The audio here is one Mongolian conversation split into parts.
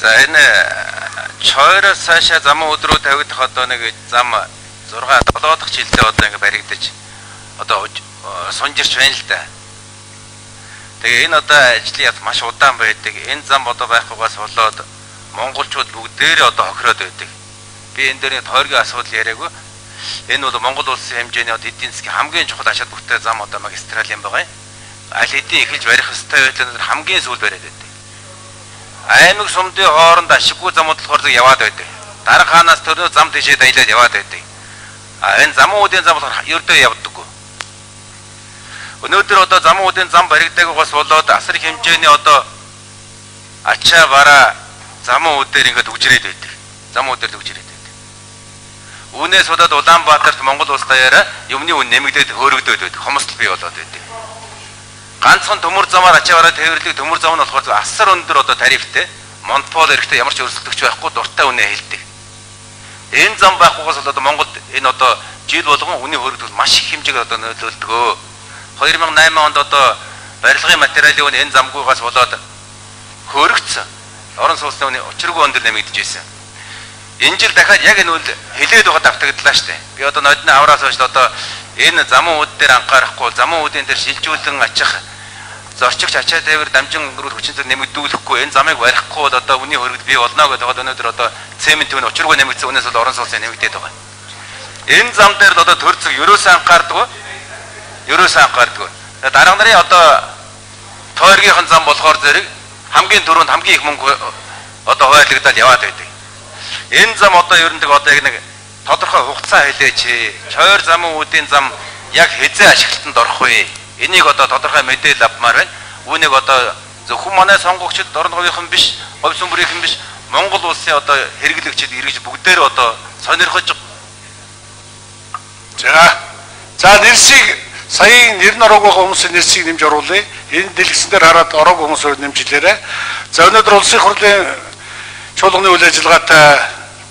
За энэ чойроос цаашаа зам өдрөө тавигдах одоо нэг зам 6 7 дахь жилдээ одоо ингэ баригдаж одоо сунжирч байна л да. Тэгээ энэ одоо ажлын яд маш удаан байдаг. Энэ зам одоо байхгүйгээс болоод монголчууд бүгдээрээ одоо хохироод байдаг. Би энэ дээр тойргийн асуудал яриаггүй. Энэ бол Монгол улсын хэмжээний эдийн засгийн хамгийн чухал ачаал бүртээ зам одоо магистрал юм байгаа юм. Аль хэдийн эхэлж барих ёстой байдлаар хамгийн сүүл бариад байдаг. Аймаг сумдын хооронд ашиггүй замууд болохоор яваад байдаг. Дарга хаанаас төрөө зам тийшээ даялаад яваад байдаг. Энэ замуудын зам болохоор ердөө явдаггүй. Өнөөдөр одоо замуудын зам баригдаагаас болоод асар хэмжээний одоо ачаа бараа замууд дээр ингээд үжирээд байдаг. Замууд дээр үжирээд байдаг. Үүнээс болоод Улаанбаатарт Монгол улс даяараа юмны үн нэмэгдээд хөөрөгдөд байдаг. Хомсдол бий болоод байдаг. Ганцхан төмөр замаар ачаа бараа тээвэрлэх төмөр зам нь болохоор асар өндөр одоо тарифтай. Монопол эрэхтэй ямар ч өрсөлдөгч байхгүй дуртай үнэ хэлдэг. Энэ зам байхгүйгээс болоод Монголд энэ одоо жил болгон үнийн хөрөгдөл маш их хэмжээгээр одоо нөлөөлдөг. 2008 онд одоо барилгын материалын үн энэ замгүйгээс болоод хөрөгцсөн. Орон сууцны үний учиргүй өндөр нэмэгдэж байсан. Энэ жил дахиад яг энэ үл хилээд байгаа давтагдлаа штэ. Би одоо нодны авраас хойш одоо энэ замууд дээр анхаарахгүй, замуудын дээр шилжүүлэн ачих, зорчигч ачаа тээвэр дамжин өнгөрүүл хүчин зүйл нэмэгдүүлэхгүй, энэ замыг барихгүй бол одоо үний хөрөгд бий болно гэдэг өнөөдөр одоо цемент үн учиргүй нэмэгдсэн үнээс бол орон сууцны нэмэгдээд байгаа. Энэ зам дээр одоо төр зэг ерөөсөө анхаардаг. Дарга нарын одоо тойргийнхэн зам болохоор зэрэг хамгийн түрүүнд хамгийн их мөнгө одоо хуваарлагдаад яваад байдаг. Энэ зам одоо ерөндөг одоо яг нэг тодорхой хугацаа хэлээч. Чойр замуудын зам яг хэзээ ашиглалтанд орох вэ? Энийг одоо тодорхой мэдээлэл авмаар байна. Үүнийг одоо зөвхөн манай сонгогчд, орон говийнхан биш, говь сүмбрийнхэн биш, Монгол улсын одоо хэрэглэгчид эргэж бүгдээр одоо сонирхож. За нэрсийг саяын нэр нь ороогүй хүмүүсийн нэрсийг нэмж оруулъя. Энэ дэлгэцэн дээр хараад ороогүй хүмүүсээр нэмжлээрэй. За өнөөдөр улсын хурлын чуулганы үйл ажиллагаатай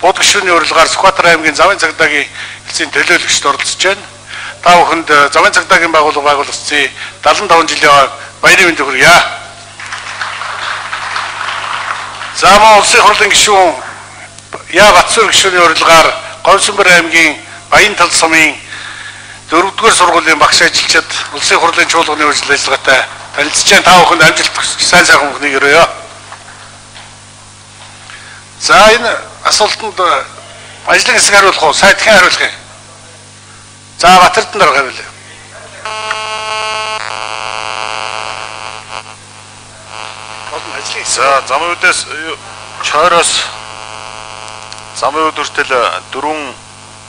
бууд гишүүний урилгаар Сүхбаатар аймгийн Завын цагдаагийн хэлцээний төлөөлөгчд оролцож байна. Та бүхэнд Завын цагдаагийн байгууллагын 75 жилийн баярын мэнд хүргье. За мөн улсын хурлын гишүүн Яа Батсүр гишүүний урилгаар Говьсүмбэр аймгийн Баян тал сумын 4-р сургуулийн багш ажилчид улсын хурлын чуулганы үйл ажиллагаатай танилцж байна. Та бүхэнд амжилт хүсье. Сайн мөнхнийг өрөөё. За энэ асуултанд ажлын хэсэг хариулах уу? Сайд хэн хариулах юм? За Батэрдэн дарга хариулъя. За замын үдээс чойроос замын үд хүртэл 4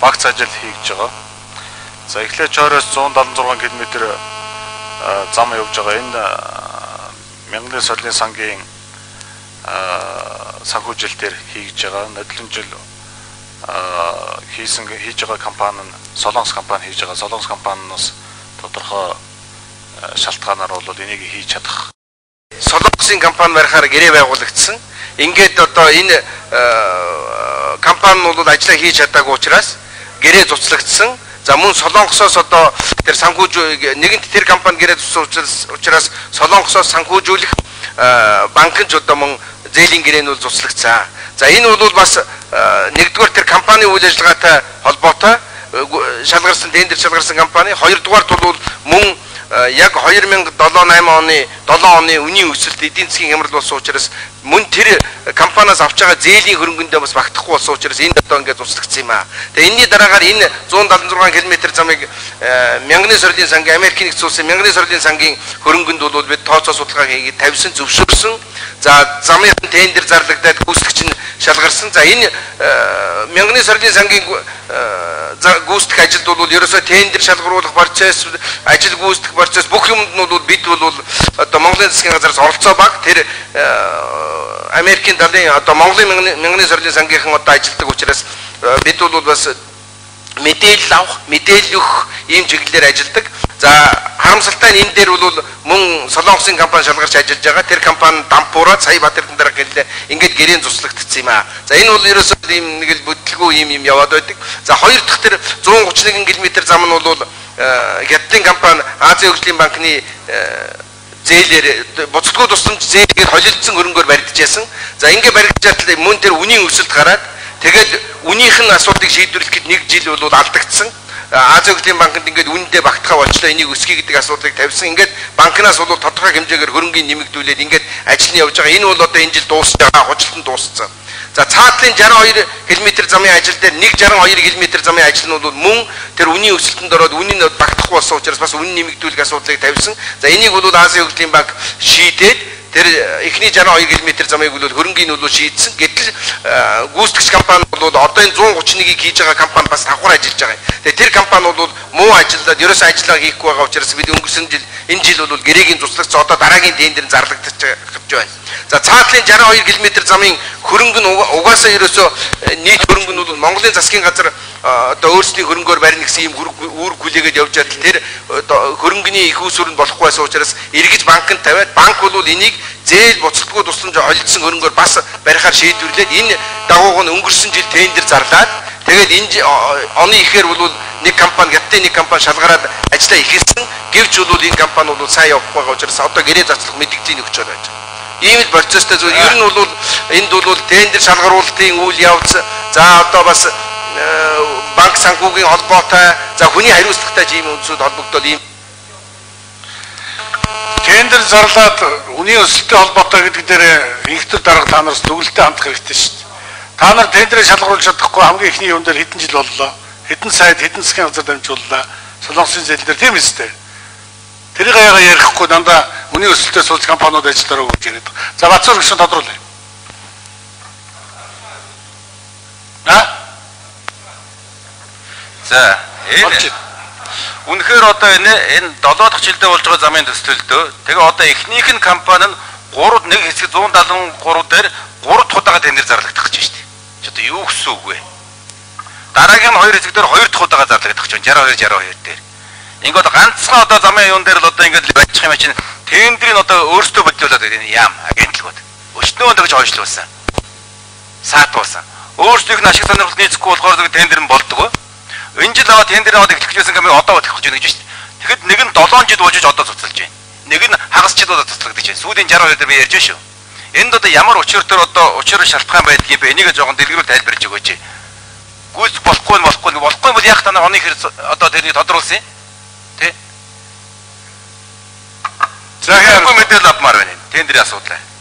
багц ажил хийж байгаа. За эхлээд чойроос 176 км зам явж байгаа. Энэ Мянганы соёлын сангийн санхүүжилтээр хийж байгаа. Нодлон жил хийж байгаа компани нь Солонгос компани хийж байгаа. Солонгос компаниас тодорхой шалтгаанаар бол энийг хийж чадах. Солонгосын компани барихаар гэрээ байгуулагдсан. Ингээд одоо энэ компани нь бол ажиллаа хийж чадаагүй учраас гэрээ цуцлагдсан. За мөн Солонгосоос одоо тэр санхүүж нэгэнт тэр компани гэрээ цуцсан учраас Солонгосоос санхүүжүүлэх банк нь одоо мөн зээлийн гэрээ нь бол цуцлагдсан. За энэ бол бас нэгдүгээр тэр компани үйл ажиллагаатай холбоотой шалгарсан тендер шалгарсан компани, хоёрдугаарт бол мөн яг 2007-8 оны үнийн өсөлт эдийн засгийн хямрал болсон учраас мөн тэр компаниас авч байгаа зээлийн хөрөнгөндөө бас багтахгүй болсон учраас энэ одоо ингээд цуцлагдсан юм аа. Тэгээ энэний дараагаар энэ 176 км замыг Мянганы соёлын сангийн Америкийн нэгдсэн улсын Мянганы соёлын сангийн хөрөнгөнд бол бид тооцоо судалгаа хийгээд тавьсан, зөвшөөрсөн. За замын тендер зарлагдаад гүйцэтгэгч нь шалгарсан. За энэ Мянганы соёлын сангийн гүйцэтгэх ажилд бол ерөөсөө тендер шалгаруулах процесс, ажил гүйцэтгэх процесс бүх юмд нь бол бид бол одоо Монголын засгийн газраас оролцоо баг тэр Америкийн далайн одоо Монголын Мянганы соёлын сангийнхан одоо ажилтдаг учраас бид бол бас мэдээлэл авах, мэдээлэл өгөх ийм чиглэлээр ажилдаг. За харамсалтай нь энэ дээр бол мөн Солонгосын компани шалгарч ажиллаж байгаа. Тэр компани дампуураад сая Батэрдэн дарга гэлээ ингээд гэрийн цуцлагдсан юм аа. За энэ бол ерөөсөө ийм нэг л бүтлгүй ийм яваад байдаг. За хоёр дахь тэр 131 км зам нь бол Хятадын компани Азийн хөгжлийн банкны зээлээр буцалтгүй тусламж зээлгээд холилдсон хөрөнгөөр баригдчихсан. За ингэ баригдчихад мөн тэр үнийн өсөлт гараад тэгээд үнийх нь асуудлыг шийдвэрлэхэд 1 жил бол алдагдсан. Азийн хөгжлийн банкнд ингээд үнэндээ багтахаа болчлоо энийг өсгий гэдэг асуудлыг тавьсан. Ингээд банкнаас бол тодорхой хэмжээгээр хөрөнгийн нэмэгдүүлээд ингээд ажил нь явж байгаа. Энэ бол одоо энэ жил дуусж байгаа, хужилтанд дууссан. За цаатлын 62 км замын ажил дээр 162 км замын ажил нь бол мөн тэр үнийн өсөлтөнд ороод үнийн багтахгүй болсон учраас бас үнийн нэмэгдүүлэх асуудлыг тавьсан. За энийг бол Азийн хөгжлийн банк шийдээд тэр эхний 62 км замыг бол хөрөнгийн нь шийдсэн. Гэтэл гүйцэтгэгч компани бол одоо энэ 131-ийг хийж байгаа компани бас давхар ажиллаж байгаа. Тэгээ тэр компани бол муу ажиллаад ерөөсөө ажиллаа хийхгүй байгаа учраас бид өнгөрсөн жил энэ жил бол гэрээгийн туслахц одоо дараагийн тендер зарлагдаж байна. За цаатлын 62 км замын хөрөнгө нь угаасаа ерөөсөө нийт хөрөнгө нь бол Монголын засгийн газар одоо өөрсдийн хөрөнгөөр барина гэсэн ийм үүрэг хүлээгээд явж байгаа. Тэр хөрөнгөний их усүр нь болохгүй байсан учраас эргэж банкнд тавиад банк бол энийг зээл буцалтгүй тусламж олдсон хөрөнгөөр бас барихаар шийдвэрлээд энэ дагууг нь өнгөрсөн жил тендер зарлаад тэгээд энэ оны ихээр бол нэг компани гятны нэг компани шалгараад ажиллаа ихэлсэн. Гэвч бол энэ компани бол сайн явах байгаа учраас одоо гэрээ задлах мэдээллийг өгч байгаа байж. Ийм л процесстэй зүйл. Ер нь бол энд бол тендер шалгаруулалтын үйл явц за одоо бас банк санхүүгийн холбоотой за хүний хариуцлагатай ийм үндсүүд холбогдоод ийм тендер зарлаад үнийн өсөлттэй холбоотой гэдэг дээр инхтер дарга та нараас төгөлтэй хандах хэрэгтэй шүү дээ. Та нар тендерийг шалгаруулж чадахгүй хамгийн ихний юм дээр хэдэн жил боллоо. Хэдэн сайд хэдэн засгийн газар дамжууллаа. Солонгосын зээл дээр тийм үстэй. Тэрийг яагаад ярихгүй дандаа үнийн өсөлттэй суулж компаниуд ажиллаараа гэж яриад. За Бацуур гişүн тодруулъя. За үнэхээр одоо энэ 7 дахь жилдээ болж байгаа замын төсөлтөө тэгээ одоо эхнийх нь компани нь 3 нэг хэсэг 173 дээр 3 тудаага тендер зарлагдах гэж байна шүү дээ. Ч одоо юу гэсэн үг вэ? Дараагийн 2 хэсэг дээр 2 дахь удаага зарлагдах гэж байна 62 дээр. Ингээд ганцхан одоо замын юун дээр л одоо ингээд байчих юм чинь тендерийг одоо өөрсдөө бодлуулаад байна яам агентлгууд. Өчнөө тэгж хойшлуулсан. Саатуулсан. Өөрсдийнх нь ашиг сонирхол нийцэхгүй болохоор тендер нь болдгоо. Энэ жил аваад тендер аваад эхлэхжсэн компани одоо болох гэж байна гэж байна. Тэгэхэд нэг нь 7 жил уужиж одоо цуцлж байна. Нэг нь хагас жил одоо цуцлагдаж байна. Сүүлийн 62 дээр би ярьж шүү. Энд одоо ямар учиртөр одоо учир шалтгаан байдгийг би энийг жоохон дэлгэрүүл тайлбарж өгөөч. Гүйц болохгүй бол яах танаа оны хэр одоо тэрийг тодруулсан юм. Тэ? За хэрэг мэдээлэл авмаар байна. Тендерийн асуудал.